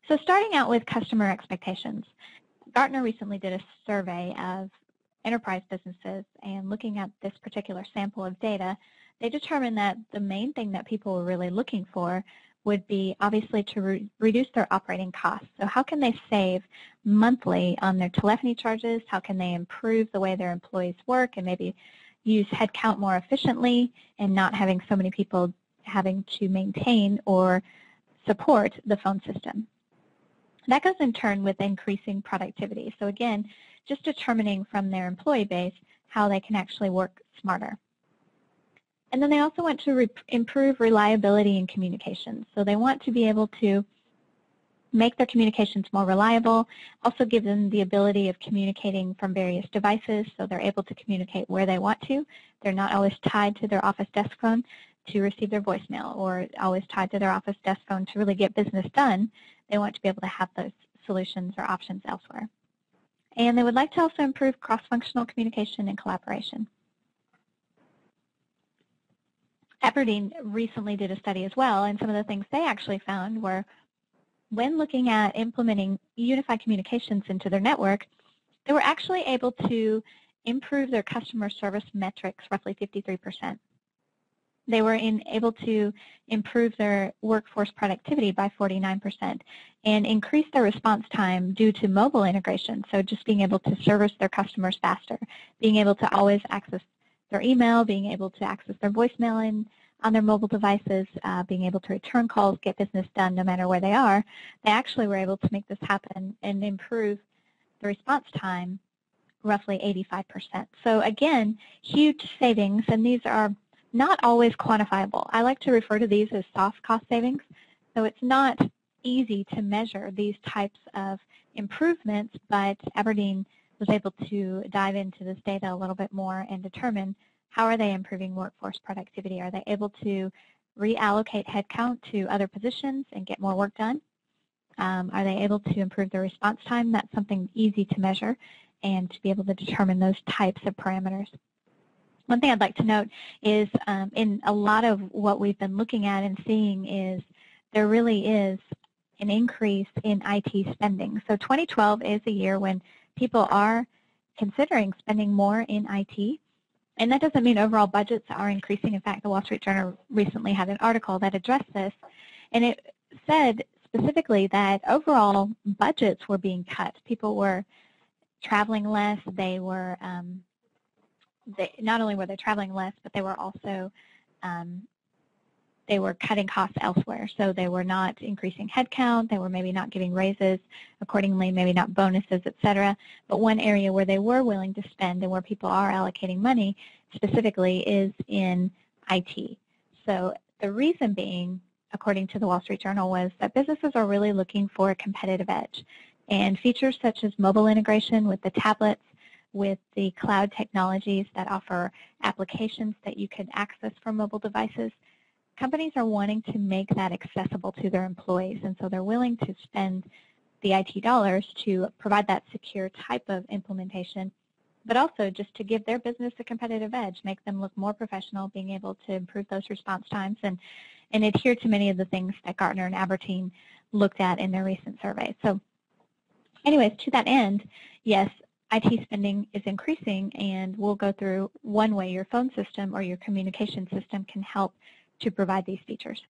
So starting out with customer expectations, Gartner recently did a survey of enterprise businesses, and looking at this particular sample of data, they determined that the main thing that people were really looking for would be obviously to reduce their operating costs. So how can they save monthly on their telephony charges? How can they improve the way their employees work and maybe use headcount more efficiently and not having so many people having to maintain or support the phone system? That goes in turn with increasing productivity. So again, just determining from their employee base how they can actually work smarter. And then they also want to improve reliability in communications. So they want to be able to make their communications more reliable, also give them the ability of communicating from various devices so they're able to communicate where they want to. They're not always tied to their office desk phone to receive their voicemail or always tied to their office desk phone to really get business done. They want to be able to have those solutions or options elsewhere. And they would like to also improve cross-functional communication and collaboration. Aberdeen recently did a study as well, and some of the things they actually found were when looking at implementing unified communications into their network, they were actually able to improve their customer service metrics roughly 53%. They were able to improve their workforce productivity by 49% and increase their response time due to mobile integration, so just being able to service their customers faster, being able to always access their email, being able to access their voicemail on their mobile devices, being able to return calls, get business done no matter where they are. They actually were able to make this happen and improve the response time roughly 85%. So again, huge savings, and these are not always quantifiable. I like to refer to these as soft cost savings. So it's not easy to measure these types of improvements, but Aberdeen was able to dive into this data a little bit more and determine how are they improving workforce productivity. Are they able to reallocate headcount to other positions and get more work done? Are they able to improve their response time? That's something easy to measure and to be able to determine those types of parameters. One thing I'd like to note is in a lot of what we've been looking at and seeing is there really is an increase in IT spending. So 2012 is a year when people are considering spending more in IT, and that doesn't mean overall budgets are increasing. In fact, the Wall Street Journal recently had an article that addressed this, and it said specifically that overall budgets were being cut. People were traveling less. They were not only were they traveling less, but they were also cutting costs elsewhere. So they were not increasing headcount. They were maybe not giving raises accordingly, maybe not bonuses, et cetera. But one area where they were willing to spend and where people are allocating money specifically is in IT. So the reason being, according to the Wall Street Journal, was that businesses are really looking for a competitive edge. And features such as mobile integration with the tablets, with the cloud technologies that offer applications that you could access from mobile devices, companies are wanting to make that accessible to their employees, and so they're willing to spend the IT dollars to provide that secure type of implementation, but also just to give their business a competitive edge, make them look more professional, being able to improve those response times and adhere to many of the things that Gartner and Aberdeen looked at in their recent survey. So anyways, to that end, yes, IT spending is increasing, and we'll go through one way your phone system or your communication system can help to provide these features.